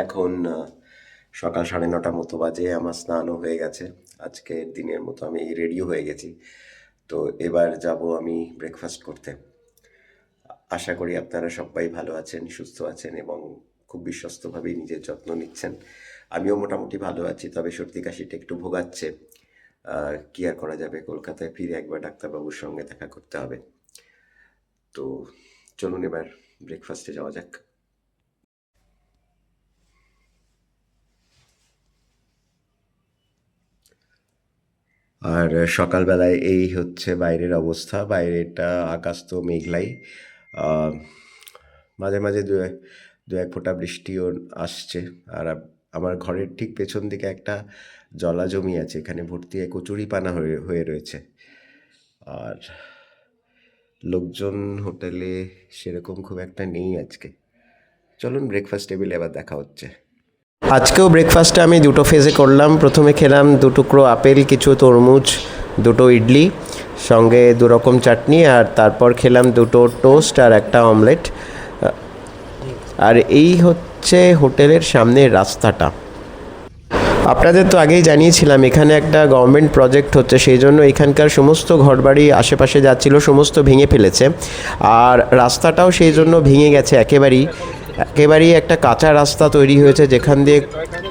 এখন সকাল 9:30 মতো বাজে। আমার স্নানও হয়ে গেছে। আজকের দিনের মতো আমি রেডিও হয়ে গেছি। তো এবার যাব আমি ব্রেকফাস্ট করতে। আশা করি আপনারা সবাই ভালো আছেন, সুস্থ আছেন এবং খুব বিশ্বস্তভাবেই নিজের যত্ন নিচ্ছেন। আমিও মোটামুটি ভালো আছি, তবে সর্দি কাশিটা একটু ভোগাচ্ছে। কি আর করা যাবে, কলকাতায় ফিরে একবার ডাক্তারবাবুর সঙ্গে দেখা করতে হবে। তো চলুন এবার ব্রেকফাস্টে যাওয়া যাক। আর সকালবেলায় এই হচ্ছে বাইরের অবস্থা। বাইরেটা আকাশ তো মেঘলাই। আহ, মাঝে মাঝে দু এক ফোঁটা বৃষ্টিও আসছে। আর আমার ঘরের ঠিক পেছন দিকে একটা জলা জমি আছে, এখানে ভর্তি কচুরিপানা হয়ে হয়ে রয়েছে। আর লোকজন হোটেলে সেরকম খুব একটা নেই আজকে। চলুন ব্রেকফাস্ট টেবিলে আবার দেখা হচ্ছে। আজকেও ব্রেকফাস্টে আমি দুটো ফেজে করলাম। প্রথমে খেলাম 2 টুকরো আপেল, কিছু তরমুজ, 2টো ইডলি, সঙ্গে 2 রকম চাটনি, আর তারপর খেলাম 2টো টোস্ট আর একটা অমলেট। আর এই হচ্ছে হোটেলের সামনের রাস্তাটা। আপনাদের তো আগেই জানিয়েছিলাম এখানে একটা গভর্নমেন্ট প্রজেক্ট হচ্ছে, সেই জন্য এখানকার সমস্ত ঘরবাড়ি আশেপাশে যাচ্ছিল সমস্ত ভেঙে ফেলেছে। আর রাস্তাটাও সেই জন্য ভেঙে গেছে একেবারেই একটা কাঁচা রাস্তা তৈরি হয়েছে, যেখান দিয়ে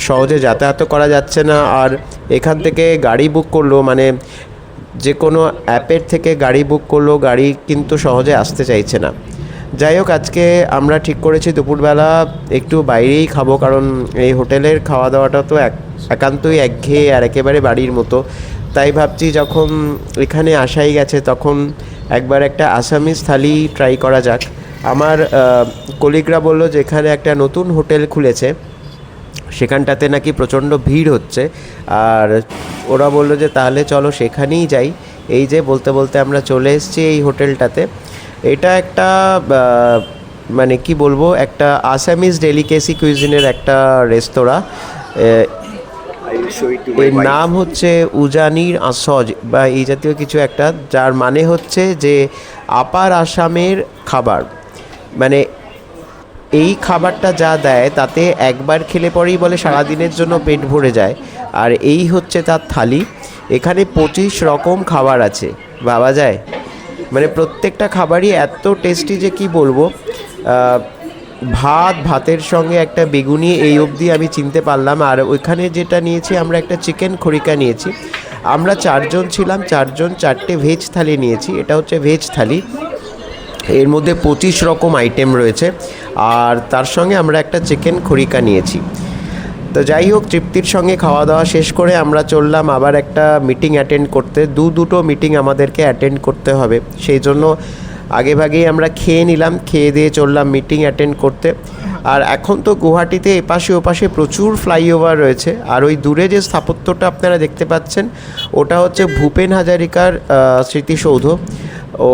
সহজে যাতায়াত করা যাচ্ছে না। আর এখান থেকে গাড়ি বুক করলো, মানে যে কোনো অ্যাপের থেকে গাড়ি বুক করলো, গাড়ি কিন্তু সহজে আসতে চাইছে না। যাই হোক, আজকে আমরা ঠিক করেছি দুপুরবেলা একটু বাইরেই খাবো, কারণ এই হোটেলের খাওয়া দাওয়াটা তো একান্তই একঘেয়ে আর একেবারে বাড়ির মতো। তাই ভাবছি যখন এখানে আসাই গেছে, তখন একবার একটা আসামিজ থালি ট্রাই করা যাক। আমার কলিগরা বললো যে এখানে একটা নতুন হোটেল খুলেছে, সেখানটাতে নাকি প্রচণ্ড ভিড় হচ্ছে। আর ওরা বললো যে তাহলে চলো সেখানেই যাই। এই যে বলতে বলতে আমরা চলে এসেছি এই হোটেলটাতে। এটা একটা মানে কি বলবো, একটা আসামিজ ডেলিকেসি কুইজিনের একটা রেস্তোরাঁ। এর নাম হচ্ছে উজানির আসজ বা এই জাতীয় কিছু একটা, যার মানে হচ্ছে যে আপার আসামের খাবার। মানে এই খাবারটা যা দেয় তাতে একবার খেলে পরেই বলে সারাদিনের জন্য পেট ভরে যায়। আর এই হচ্ছে তার থালি। এখানে 25 রকম খাবার আছে, ভাবা যায়। মানে প্রত্যেকটা খাবারই এত টেস্টি যে কি বলবো। ভাতের সঙ্গে একটা বেগুনি, এই অবধি আমি চিনতে পারলাম। আর ওইখানে যেটা নিয়েছি আমরা, একটা চিকেন খরিকা নিয়েছি। আমরা 4 জন ছিলাম, 4 জন 4টে ভেজ থালি নিয়েছি। এটা হচ্ছে ভেজ থালি, এর মধ্যে 25 রকম আইটেম রয়েছে। আর তার সঙ্গে আমরা একটা চিকেন খরিকা নিয়েছি। তো যাই হোক, তৃপ্তির সঙ্গে খাওয়া দাওয়া শেষ করে আমরা চললাম আবার একটা মিটিং অ্যাটেন্ড করতে। দুটো মিটিং আমাদেরকে অ্যাটেন্ড করতে হবে, সেই জন্য আগেভাগেই আমরা খেয়ে নিলাম। খেয়ে দিয়ে চললাম মিটিং অ্যাটেন্ড করতে। আর এখন তো গুয়াহাটিতে এপাশে ওপাশে প্রচুর ফ্লাইওভার রয়েছে। আর ওই দূরে যে স্থাপত্যটা আপনারা দেখতে পাচ্ছেন, ওটা হচ্ছে ভূপেন হাজারিকার স্মৃতিসৌধ। ও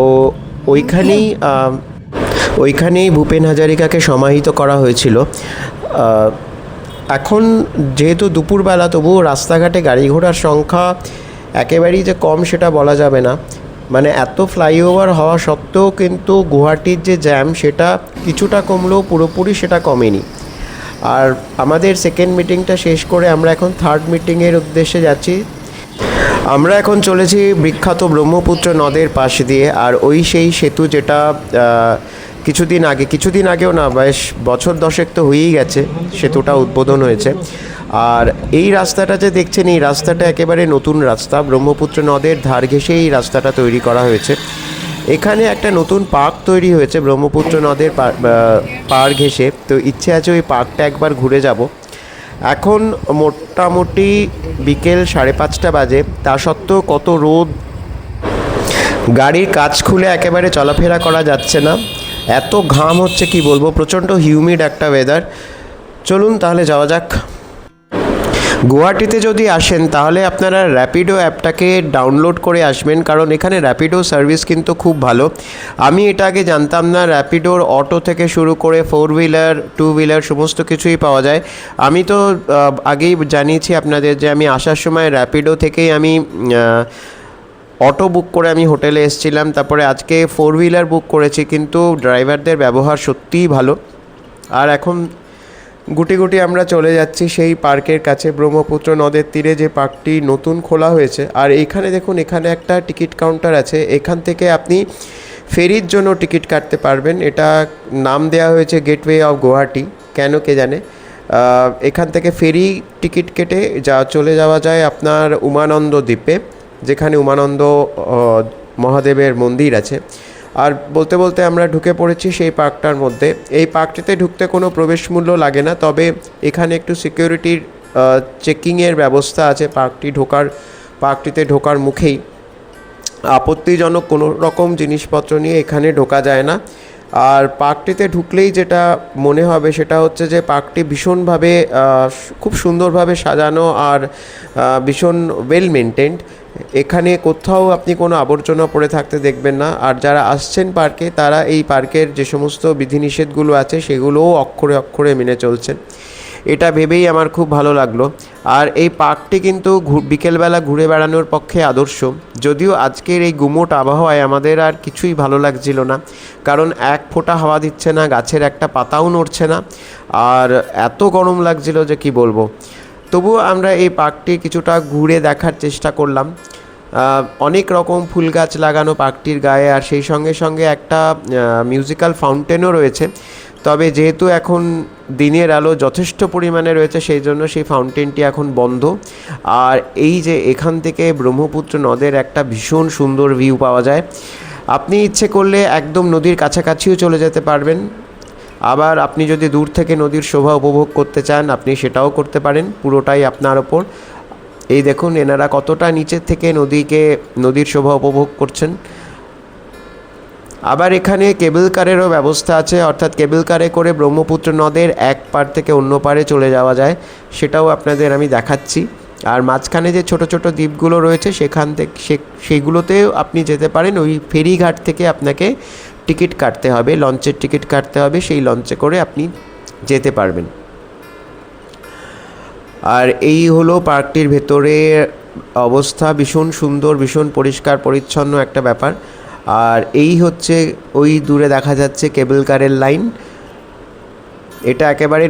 ওইখানেই ভূপেন হাজারিকাকে সমাহিত করা হয়েছিল। এখন যেহেতু দুপুরবেলা, তবুও রাস্তাঘাটে গাড়ি ঘোড়ার সংখ্যা একেবারেই যে কম সেটা বলা যাবে না। মানে এত ফ্লাইওভার হওয়া সত্ত্বেও কিন্তু গুয়াহাটির যে জ্যাম সেটা কিছুটা কমলেও পুরোপুরি সেটা কমেনি। আর আমাদের সেকেন্ড মিটিংটা শেষ করে আমরা এখন থার্ড মিটিংয়ের উদ্দেশ্যে যাচ্ছি। আমরা এখন চলেছি বিখ্যাত ব্রহ্মপুত্র নদের পাশ দিয়ে। আর সেই সেতু যেটা কিছুদিন আগেও না, বেশ বছর 10 তো হয়েই গেছে সেতুটা উদ্বোধন হয়েছে। আর এই রাস্তাটা যে দেখছেন, এই রাস্তাটা একেবারে নতুন রাস্তা। ব্রহ্মপুত্র নদের ধার ঘেঁষে এই রাস্তাটা তৈরি করা হয়েছে। এখানে একটা নতুন পার্ক তৈরি হয়েছে ব্রহ্মপুত্র নদের পাড় ঘেঁষে। তো ইচ্ছে আছে ওই পার্কটা একবার ঘুরে যাব। এখন মোটামুটি বিকেল 5:30 বাজে, তা সত্ত্বেও কত রোদ, গাড়ির কাঁচ খুলে একেবারে চলাফেরা করা যাচ্ছে না, এত ঘাম হচ্ছে কি বলবো। প্রচণ্ড হিউমিড একটা ওয়েদার। চলুন তাহলে যাওয়া যাক। গুয়াহাটিতে যদি আসেন তাহলে আপনারা র্যাপিডো অ্যাপটাকে ডাউনলোড করে আসবেন, কারণ এখানে র্যাপিডো সার্ভিস কিন্তু খুব ভালো। আমি এটা আগে জানতাম না। র্যাপিডোর অটো থেকে শুরু করে 4 হুইলার 2 হুইলার সমস্ত কিছুই পাওয়া যায়। আমি তো আগেই জানিয়েছি আপনাদের যে আমি আসার সময় র্যাপিডো থেকেই আমি অটো বুক করে আমি হোটেলে এসেছিলাম। তারপরে আজকে 4 হুইলার বুক করেছি, কিন্তু ড্রাইভারদের ব্যবহার সত্যিই ভালো। আর এখন গুটি গুটি আমরা চলে যাচ্ছি সেই পার্কের কাছে, ব্রহ্মপুত্র নদের তীরে যে পার্কটি নতুন খোলা হয়েছে। আর এইখানে দেখুন, এখানে একটা টিকিট কাউন্টার আছে, এখান থেকে আপনি ফেরির জন্য টিকিট কাটতে পারবেন। এটা নাম দেওয়া হয়েছে গেটওয়ে অফ গুয়াহাটি, কেন কে জানে। এখান থেকে ফেরি টিকিট কেটে চলে যাওয়া যায় আপনার উমানন্দ দ্বীপে, যেখানে উমানন্দ মহাদেবের মন্দির আছে। আর বলতে বলতে আমরা ঢুকে পড়েছি সেই পার্কটার মধ্যে। এই পার্কটিতে ঢুকতে কোনো প্রবেশ মূল্য লাগে না, তবে এখানে একটু সিকিউরিটির চেকিংয়ের ব্যবস্থা আছে। পার্কটিতে ঢোকার মুখেই আপত্তিজনক কোনো রকম জিনিসপত্র নিয়ে এখানে ঢোকা যায় না। আর পার্কটিতে ঢুকলেই যেটা মনে হবে সেটা হচ্ছে যে পার্কটি ভীষণভাবে খুব সুন্দরভাবে সাজানো আর ভীষণ ওয়েল মেনটেন্ড। এখানে কোথাও আপনি কোনো আবর্জনা পড়ে থাকতে দেখবেন না। আর যারা আসছেন পার্কে, তারা এই পার্কের যে সমস্ত বিধিনিষেধগুলো আছে সেগুলোও অক্ষরে অক্ষরে মেনে চলছেন। এটা ভেবেই আমার খুব ভালো লাগলো। আর এই পার্কটি কিন্তু বিকেলবেলা ঘুরে বেড়ানোর পক্ষে আদর্শ। যদিও আজকের এই গুমোট আবহাওয়ায় আমাদের আর কিছুই ভালো লাগছিল না, কারণ এক ফোঁটা হাওয়া দিচ্ছে না, গাছের একটা পাতাও নড়ছে না, আর এত গরম লাগছিল যে কি বলবো। তবুও আমরা এই পার্কটি কিছুটা ঘুরে দেখার চেষ্টা করলাম। অনেক রকম ফুল গাছ লাগানো পার্কটির গায়ে, আর সেই সঙ্গে সঙ্গে একটা মিউজিক্যাল ফাউন্টেনও রয়েছে। তবে যেহেতু এখন দিনের আলো যথেষ্ট পরিমাণে রয়েছে, সেই জন্য সেই ফাউন্টেনটি এখন বন্ধ। আর এই যে এখান থেকে ব্রহ্মপুত্র নদের একটা ভীষণ সুন্দর ভিউ পাওয়া যায়। আপনি ইচ্ছে করলে একদম নদীর কাছাকাছিও চলে যেতে পারবেন। আবার আপনি যদি দূর থেকে নদীর শোভা উপভোগ করতে চান, আপনি সেটাও করতে পারেন, পুরোটাই আপনার ওপর। এই দেখুন এনারা কতটা নিচের থেকে নদীর শোভা উপভোগ করছেন। আবার এখানে কেবল কারেরও ব্যবস্থা আছে, অর্থাৎ কেবল কারে করে ব্রহ্মপুত্র নদের এক পার থেকে অন্য পারে চলে যাওয়া যায়, সেটাও আপনাদের আমি দেখাচ্ছি। আর মাঝখানে যে ছোট ছোট দ্বীপগুলো রয়েছে সেগুলোতেও আপনি যেতে পারেন। ওই ফেরিঘাট থেকে আপনাকে টিকিট কাটতে হবে, লঞ্চের টিকিট কাটতে হবে, সেই লঞ্চে করে আপনি যেতে পারবেন। আর এই হলো পার্কটির ভেতরে অবস্থা, ভীষণ সুন্দর, ভীষণ পরিষ্কার পরিচ্ছন্ন একটা ব্যাপার। আর এই হচ্ছে ওই দূরে দেখা যাচ্ছে কেবল কারের লাইন। এটা একেবারে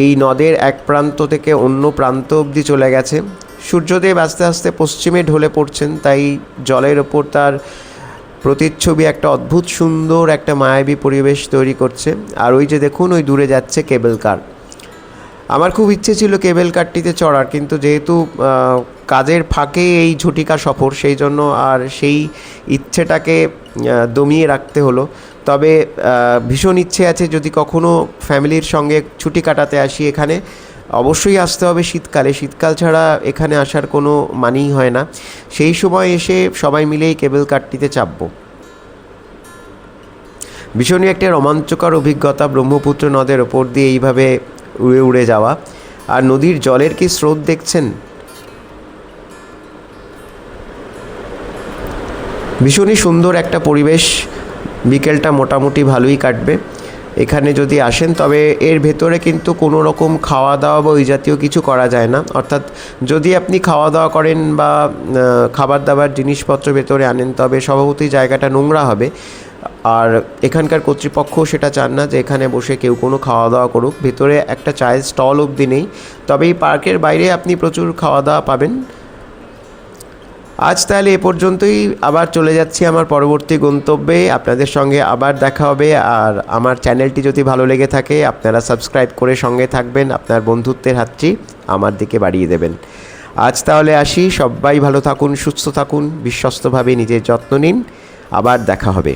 এই নদের এক প্রান্ত থেকে অন্য প্রান্ত অবধি চলে গেছে। সূর্যদেব আস্তে আস্তে পশ্চিমে ঢলে পড়ছেন, তাই জলের ওপর তার প্রতিচ্ছবি একটা অদ্ভুত সুন্দর একটা মায়াবী পরিবেশ তৈরি করছে। আর ওই যে দেখুন, ওই দূরে যাচ্ছে কেবল কার। আমার খুব ইচ্ছে ছিল কেবল কারটিতে চড়ার, কিন্তু যেহেতু কাজের ফাঁকে এই ঝটিকা সফর, সেই জন্য আর সেই ইচ্ছেটাকে দমিয়ে রাখতে হলো। তবে ভীষণ ইচ্ছে আছে, যদি কখনো ফ্যামিলির সঙ্গে ছুটি কাটাতে আসি এখানে, অবশ্যই আসতে হবে শীতকালে। শীতকাল ছাড়া এখানে আসার কোনো মানেই হয় না। সেই সময় এসে সবাই মিলেই কেবল কারটিতে চাপবো। ভীষণই একটা রোমাঞ্চকর অভিজ্ঞতা ব্রহ্মপুত্র নদের ওপর দিয়ে এইভাবে উড়ে উড়ে যাওয়া। আর নদীর জলের কি স্রোত দেখছেন, ভীষণই সুন্দর একটা পরিবেশ। বিকেলটা মোটামুটি ভালোই কাটবে এখানে যদি আসেন। তবে এর ভেতরে কিন্তু কোনো রকম খাওয়া দাওয়া বা ওই জাতীয় কিছু করা যায় না। অর্থাৎ যদি আপনি খাওয়া দাওয়া করেন বা খাবার দাবার জিনিসপত্র ভেতরে আনেন, তবে স্বভাবতই জায়গাটা নোংরা হবে। আর এখানকার কর্তৃপক্ষ সেটা চান না যে এখানে বসে কেউ কোনো খাওয়া দাওয়া করুক। ভেতরে একটা চায়ের স্টল অবধি নেই, তবে এই পার্কের বাইরে আপনি প্রচুর খাওয়া দাওয়া পাবেন। আজ তাহলে এ পর্যন্তই। আবার চলে যাচ্ছি আমার পরবর্তী গন্তব্যে। আপনাদের সঙ্গে আবার দেখা হবে। আর আমার চ্যানেলটি যদি ভালো লেগে থাকে, আপনারা সাবস্ক্রাইব করে সঙ্গে থাকবেন, আপনার বন্ধুত্বের হাতটি আমার দিকে বাড়িয়ে দেবেন। আজ তাহলে আসি। সবাই ভালো থাকুন, সুস্থ থাকুন, বিশ্বস্তভাবে নিজের যত্ন নিন। আবার দেখা হবে।